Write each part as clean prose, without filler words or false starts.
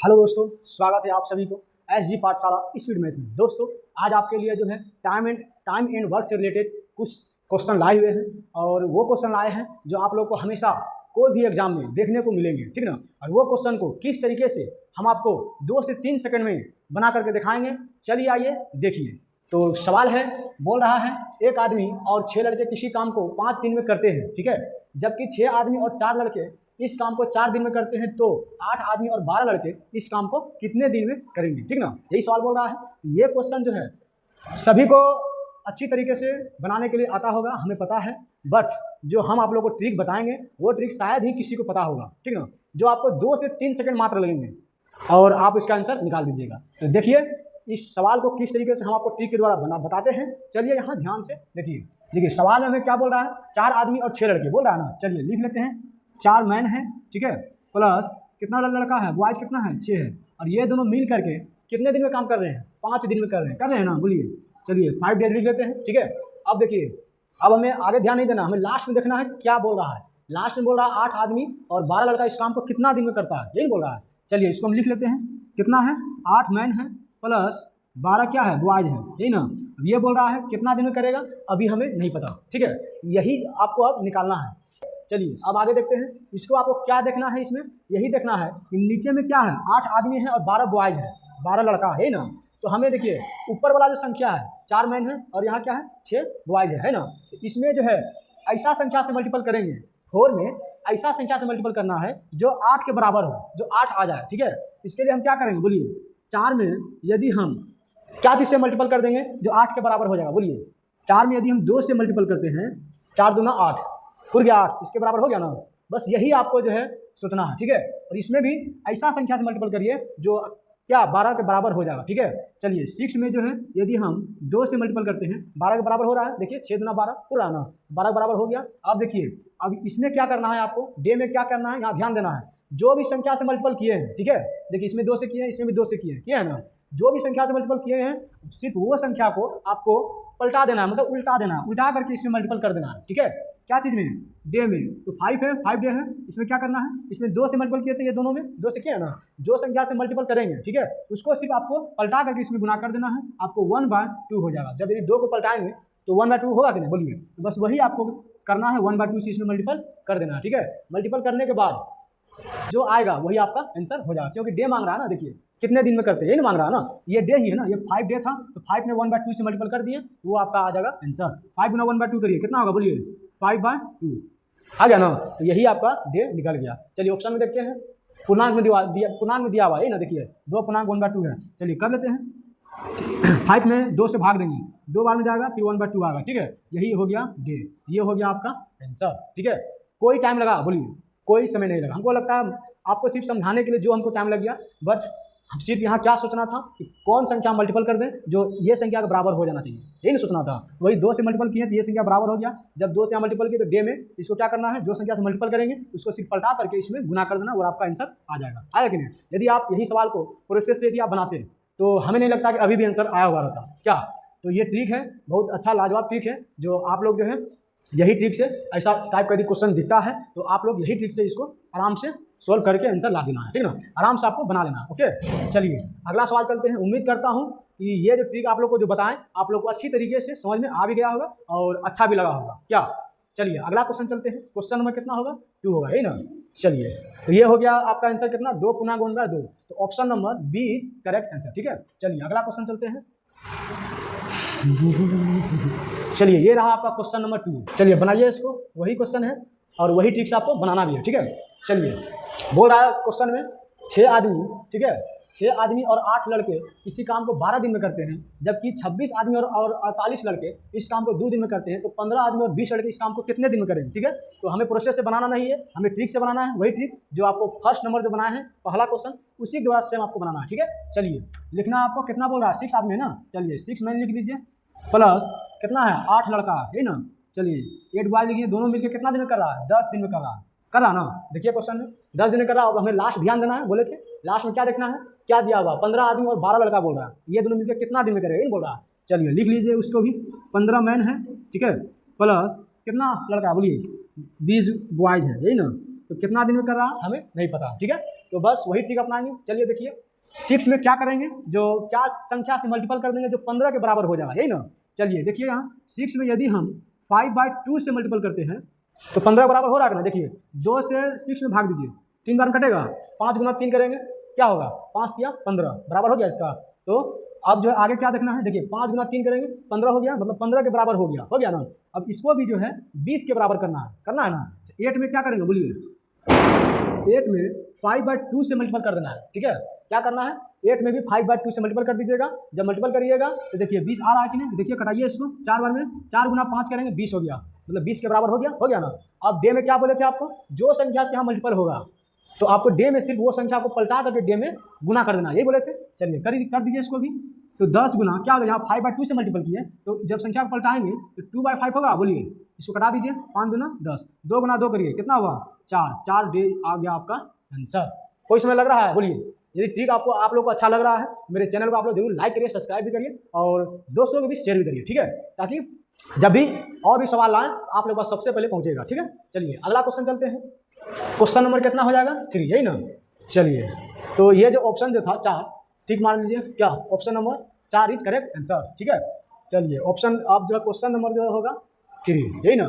Hello दोस्तों, स्वागत है आप सभी को एसजी पाठशाला स्पीड मैथ में। दोस्तों, आज आपके लिए जो है टाइम एंड वर्क से रिलेटेड कुछ क्वेश्चन लाए हुए हैं और वो क्वेश्चन लाए हैं जो आप लोग को हमेशा कोई भी एग्जाम में देखने को मिलेंगे, ठीक ना। और वो क्वेश्चन को किस तरीके से हम आपको 2 से 3 सेकंड में बना करके दिखाएंगे। चलिए आइए देखिए। तो सवाल है, बोल रहा है एक आदमी और 6 लड़के किसी काम को 5 दिन में करते हैं, ठीक है। जबकि 6 आदमी और 4 लड़के इस काम को 4 दिन में करते हैं, तो 8 आदमी और 12 लड़के इस काम को कितने दिन में करेंगे, ठीक ना। यही सवाल बोल रहा है। ये क्वेश्चन जो है सभी को अच्छी तरीके से बनाने के लिए आता होगा, हमें पता है। बट जो हम आप लोग को ट्रिक बताएंगे वो ट्रिक शायद ही किसी को पता होगा, ठीक ना। जो आपको 2 से 3 सेकंड मात्र लगेंगे और आप इसका आंसर निकाल दीजिएगा। तो देखिए इस सवाल को किस तरीके से हम आपको ट्रिक के द्वारा बताते हैं। चलिए यहाँ ध्यान से देखिए सवाल में हमें क्या बोल रहा है, 4 आदमी और 6 लड़के बोल रहा है ना। चलिए लिख लेते हैं। 4 मैन है, ठीक है, प्लस कितना लड़का है, बॉयज कितना है, 6 है। और ये दोनों मिल करके कितने दिन में काम कर रहे हैं, 5 दिन में कर रहे हैं ना, बोलिए। चलिए 5 डेज लिख लेते हैं, ठीक है। अब देखिए, अब हमें आगे ध्यान नहीं देना, हमें लास्ट में देखना है क्या बोल रहा है। लास्ट में बोल रहा है 8 आदमी और 12 लड़का इस काम को कितना दिन में करता है, यही बोल रहा है। चलिए इसको हम लिख लेते हैं। कितना है, 8 मैन है प्लस 12 क्या है, बॉयज है, यही ना। अब ये बोल रहा है कितना दिन में करेगा, अभी हमें नहीं पता, ठीक है। यही आपको अब निकालना है। चलिए अब आगे देखते हैं। इसको आपको क्या देखना है, इसमें यही देखना है कि नीचे में क्या है, 8 आदमी है और 12 बॉयज है, 12 लड़का है ना। तो हमें देखिए ऊपर वाला जो संख्या है 4 मैन है और यहाँ क्या है, 6 बॉयज है ना। तो इसमें जो है ऐसा संख्या से मल्टीपल करेंगे, 4 में ऐसा संख्या से मल्टीपल करना है जो 8 के बराबर हो, जो 8 आ जाए, ठीक है। इसके लिए हम क्या करेंगे, बोलिए। 4 में यदि हम क्या चीज़ से मल्टीपल कर देंगे जो 8 के बराबर हो जाएगा, बोलिए। 4 में यदि हम 2 से मल्टीपल करते हैं, 4 दूना 8, पूर गया 8, इसके बराबर हो गया ना। बस यही आपको जो है सोचना है, ठीक है। और इसमें भी ऐसा संख्या से मल्टीपल करिए जो क्या 12 के बराबर हो जाएगा, ठीक है। चलिए 6 में जो है यदि हम 2 से मल्टीपल करते हैं, 12 के बराबर हो रहा है, देखिए 6 दूना 12 पूरा ना, 12 के बराबर हो गया। अब देखिए अब इसमें क्या करना है आपको, डे में क्या करना है, यहाँ ध्यान देना है। जो भी संख्या से मल्टीपल किए हैं, ठीक है, देखिए इसमें 2 से किए हैं, इसमें भी 2 से किए हैं ना। जो भी संख्या से मल्टीपल किए हैं, सिर्फ वो संख्या को आपको पलटा देना है, मतलब उल्टा देना है, उल्टा करके इसमें मल्टीपल कर देना है, ठीक है। क्या चीज़ में, डे में। तो 5 है, 5 डे है। इसमें क्या करना है, इसमें 2 से मल्टीपल किए थे, ये दोनों में 2 से किया है ना। जो संख्या से मल्टीपल करेंगे, ठीक है, उसको सिर्फ आपको पलटा करके इसमें गुना कर देना है, आपको 1/2 हो जाएगा। जब यदि 2 को पलटाएंगे तो 1/2 होगा कि नहीं, बोलिए। तो बस वही आपको करना है, 1/2 से इसमें मल्टीपल कर देना है, ठीक है। मल्टीपल करने के बाद जो आएगा वही आपका आंसर हो जाएगा, क्योंकि डे मांग रहा है ना। देखिए कितने दिन में करते हैं, यही ना मांग रहा है ना, ये डे ही है ना। ये 5 डे था तो 5 में 1/2 से मल्टीपल कर दिए, वो आपका आ जाएगा आंसर। 5 गुना 1/2 करिए, कितना होगा, बोलिए। 5/2 आ गया ना। तो यही आपका डे निकल गया। चलिए ऑप्शन में देखते हैं। पूर्णांक में दिया हुआ है ना, देखिए 2 पूर्णांक 1/2 है। चलिए कर लेते हैं। 5 में 2 से भाग देंगे, 2 बार में जाएगा, फिर 1/2 आएगा, ठीक है। यही हो गया डे, ये हो गया आपका आंसर, ठीक है। कोई टाइम लगा, बोलिए, कोई समय नहीं लगा। हमको लगता है आपको सिर्फ समझाने के लिए जो हमको टाइम लग गया, बट हम सिर्फ यहाँ क्या सोचना था कि कौन संख्या मल्टीपल कर दें जो ये संख्या के बराबर हो जाना चाहिए, यही नहीं सोचना था। वही 2 से मल्टीपल किए तो ये संख्या बराबर हो गया। जब 2 से यहाँ मल्टीपल किए तो डे में इसको क्या करना है, जो संख्या से मल्टीपल करेंगे उसको सिर्फ पलटा करके इसमें गुना कर देना और आपका आंसर आ जाएगा। आया कि नहीं। यदि आप यही सवाल को प्रोसेस से यदि आप बनाते हैं तो हमें नहीं लगता कि अभी भी आंसर आया हुआ रहता क्या। तो ये ट्रिक है, बहुत अच्छा लाजवाब ट्रिक है, जो आप लोग जो है यही ट्रिक से ऐसा टाइप का यदि क्वेश्चन दिखता है तो आप लोग यही ट्रिक से इसको आराम से सोल्व करके आंसर ला देना है, ठीक ना। आराम से आपको बना लेना, ओके। चलिए अगला सवाल चलते हैं। उम्मीद करता हूँ कि ये जो ट्रिक आप लोग को जो बताएं आप लोग को अच्छी तरीके से समझ में आ भी गया होगा और अच्छा भी लगा होगा क्या। चलिए अगला क्वेश्चन चलते हैं। क्वेश्चन नंबर कितना होगा, 2 होगा, यही ना। चलिए तो ये हो गया आपका आंसर कितना, 2 पूर्णांक 1/2। तो option number B is correct answer, ठीक है। चलिए अगला क्वेश्चन चलते हैं। चलिए ये रहा आपका क्वेश्चन नंबर 2। चलिए बनाइए इसको, वही क्वेश्चन है और वही ट्रिक से आपको बनाना भी है, ठीक है। चलिए बोल रहा है क्वेश्चन में 6 आदमी, ठीक है, 6 आदमी और 8 लड़के किसी काम को 12 दिन में करते हैं, जबकि 26 आदमी और 48 लड़के इस काम को 2 दिन में करते हैं। तो 15 आदमी और 20 लड़के इस काम को कितने दिन में करेंगे, ठीक है। तो हमें प्रोसेस से बनाना नहीं है, हमें ट्रिक से बनाना है। वही ट्रिक जो आपको फर्स्ट नंबर जो बनाए हैं पहला क्वेश्चन, उसी के बाद सेम आपको बनाना है, ठीक है। चलिए लिखना आपको कितना बोल रहा है, 6 आदमी है ना। चलिए 6 मैन लिख दीजिए, प्लस कितना है, 8 लड़का है ना। चलिए 8 बॉय लिखिए, दोनों मिलकर कितना दिन में कर रहा है, 10 दिन में कर रहा ना। देखिए क्वेश्चन में 10 दिन में कर रहा है। अब हमें लास्ट ध्यान देना है, बोले थे लास्ट में क्या देखना है, क्या दिया हुआ, 15 आदमी और 12 लड़का बोल रहा है, ये दोनों मिलकर कितना दिन में करेगा, बोल रहा है। चलिए लिख लीजिए उसको भी, 15 मैन है, ठीक है, प्लस कितना लड़का, बोलिए 20 बॉयज है, यही ना। तो कितना दिन में कर रहा है हमें नहीं पता, ठीक है। तो बस वही ट्रिक अपनाएंगे। चलिए देखिए 6 में क्या करेंगे, जो क्या संख्या से मल्टीपल कर देंगे जो 15 के बराबर हो जाएगा, यही ना। चलिए देखिए यहाँ 6 में यदि हम 5/2 से मल्टीपल करते हैं तो 15 बराबर हो रहा है ना। देखिए 2 से 6 में भाग दीजिए, 3 बार में कटेगा, 5 गुना 3 करेंगे क्या होगा, 5 या 15 बराबर हो गया इसका। तो अब जो है आगे क्या देखना है, देखिए 5 गुना 3 करेंगे 15 हो गया, मतलब 15 के बराबर हो गया ना। अब इसको भी जो है 20 के बराबर करना है ना। 8 में क्या करेंगे बोलिए, 8 में 5/2 से मल्टीपल कर देना है, ठीक है। क्या करना है, 8 में भी 5/2 से मल्टीपल कर दीजिएगा। जब मल्टीपल करिएगा तो देखिए 20 आ रहा है कि नहीं, देखिए कटाइए इसको 4 बार में, 4 गुना 5 करेंगे 20 हो गया, मतलब 20 के बराबर हो गया ना। अब डे में क्या बोले थे आपको, जो संख्या से यहाँ मल्टीपल होगा तो आपको डे में सिर्फ वो संख्या को पलटा करके डे में गुना कर देना, यही बोले थे। चलिए कर दीजिए इसको भी। तो 10 गुना क्या होगा, यहाँ 5/2 से मल्टीपल किए तो जब संख्या को पलटाएंगे तो 2/5 होगा, बोलिए इसको कटा दीजिए, 5 गुना 10, 2 गुना 2 करिए कितना हुआ 4 डे आ गया आपका आंसर। कोई समय लग रहा है बोलिए। यदि ट्रिक आपको आप लोग को अच्छा लग रहा है, मेरे चैनल को आप लोग जरूर लाइक करिए, सब्सक्राइब भी करिए और दोस्तों को भी शेयर भी करिए, ठीक है, ताकि जब भी और भी सवाल आए आप लोग पास सबसे पहले पहुंचेगा, ठीक है। चलिए अगला क्वेश्चन चलते हैं। क्वेश्चन नंबर कितना हो जाएगा 3, यही ना। चलिए तो ये जो ऑप्शन जो था 4, ठीक मान लीजिए क्या, option number 4 is correct answer, ठीक है। चलिए ऑप्शन अब जो क्वेश्चन नंबर जो होगा 3, यही ना।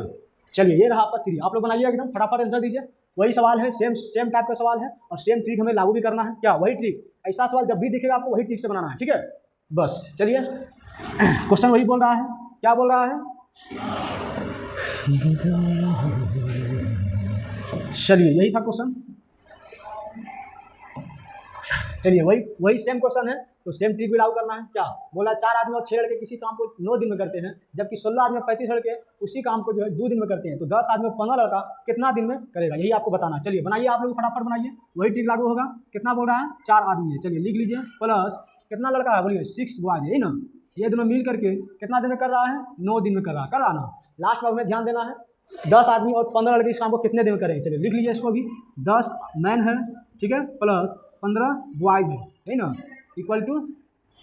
चलिए ये रहा आपका 3, आप लोग बनाइए एकदम फटाफट आंसर दीजिए। वही सवाल है, सेम टाइप का सवाल है और सेम ट्रिक हमें लागू भी करना है, क्या वही ट्रिक, ऐसा सवाल जब भी दिखेगा आपको वही ट्रिक से बनाना है, ठीक है। बस चलिए क्वेश्चन वही बोल रहा है, क्या बोल रहा है, चलिए यही था क्वेश्चन। चलिए वही सेम क्वेश्चन है, तो सेम ट्रिक भी लागू करना है। क्या बोला, 4 आदमी और 6 लड़के किसी काम को 9 दिन में करते हैं, जबकि 16 आदमी और 35 लड़के उसी काम को जो है 2 दिन में करते हैं, तो 10 आदमी और 15 लड़का कितना दिन में करेगा, यही आपको बताना। चलिए बनाइए आप लोग फटाफट बनाइए, वही ट्रिक लागू होगा। कितना बोल रहा है, 4 आदमी है, चलिए लिख लीजिए, प्लस कितना लड़का है बोलिए 6 बॉयज, यही ना। ये दोनों मिल करके कितना दिन में कर रहा है, 9 दिन में कर रहा ना। लास्ट में हमें ध्यान देना है 10 आदमी और 15 लड़के इस काम को कितने दिन में करेंगे। चलिए लिख लीजिए इसको भी, 10 मैन है, ठीक है, प्लस 15 बॉयज है ना, इक्वल टू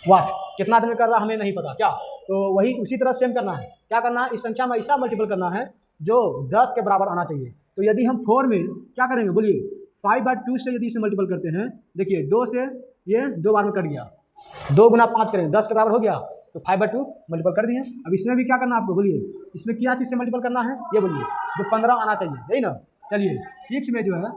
वाट, कितना दिन में कर रहा है हमें नहीं पता, क्या। तो वही उसी तरह सेम करना है, क्या करना है, इस संख्या में ऐसा मल्टीपल करना है जो 10 के बराबर आना चाहिए। तो यदि हम 4 में क्या करेंगे बोलिए, 5/2 से यदि इसे मल्टीपल करते हैं, देखिए 2 से ये 2 बार में कट गया, 2 गुना 5 करेंगे 10 के बराबर हो गया, तो 5/2 मल्टीपल कर दिए। अब इसमें भी क्या करना है आपको बोलिए, इसमें क्या चीज़ से मल्टीपल करना है, ये बोलिए जो 15 आना चाहिए, यही ना। चलिए 6 में जो है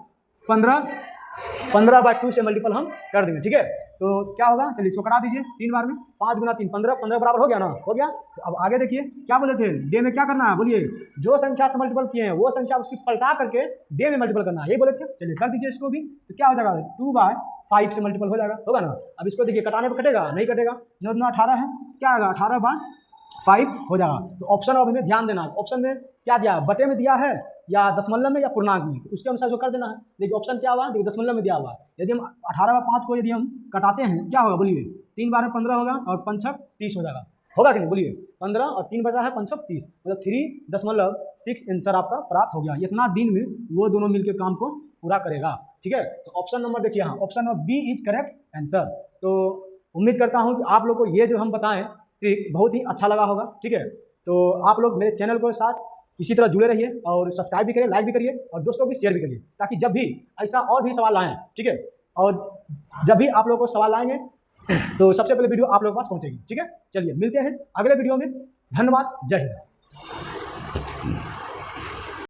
15/2 से मल्टीपल हम कर देंगे, ठीक है। तो क्या होगा, चलिए इसको कटा दीजिए 3 बार में, 5 गुना 3 15 बराबर हो गया ना, हो गया। तो अब आगे देखिए क्या बोले थे, डे में क्या करना है बोलिए, जो संख्या से मल्टीपल किए हैं वो संख्या उसी पलटा करके डे में मल्टीपल करना है, यही बोले थे। चलिए कर दीजिए इसको भी, तो क्या हो जाएगा 2/5 से मल्टीपल हो जाएगा, होगा ना। अब इसको देखिए कटाने पर कटेगा नहीं कटेगा, 9 दूना 18 है, क्या आएगा 18/5 हो जाएगा। तो ऑप्शन अब हमें ध्यान देना है, ऑप्शन में क्या दिया है, बटे में दिया है या दशमलव में या पूर्णांक में, तो उसके अनुसार जो कर देना है। देखिए ऑप्शन क्या हुआ, देखिए दशमलव में दिया हुआ है। यदि हम 18/5 को यदि हम कटाते हैं क्या होगा बोलिए, 3 बार में 15 होगा और 5 30 हो जाएगा, होगा कि नहीं बोलिए। 15 और 3 बचा है 5 30, मतलब 3.6 आंसर आपका प्राप्त हो गया। इतना दिन में वो दोनों मिलकर काम को पूरा करेगा, ठीक है। तो ऑप्शन नंबर देखिए यहाँ, option number B is correct answer. तो उम्मीद करता हूँ कि आप लोग को ये जो हम बताएं ट्रिक बहुत ही अच्छा लगा होगा, ठीक है। तो आप लोग मेरे चैनल के साथ इसी तरह जुड़े रहिए और सब्सक्राइब भी करिए, लाइक भी करिए और दोस्तों को भी शेयर भी करिए, ताकि जब भी ऐसा और भी सवाल आएँ, ठीक है, और जब भी आप लोगों को सवाल आएंगे तो सबसे पहले वीडियो आप लोगों के पास पहुंचेगी, ठीक है। चलिए मिलते हैं अगले वीडियो में, धन्यवाद, जय हिंद।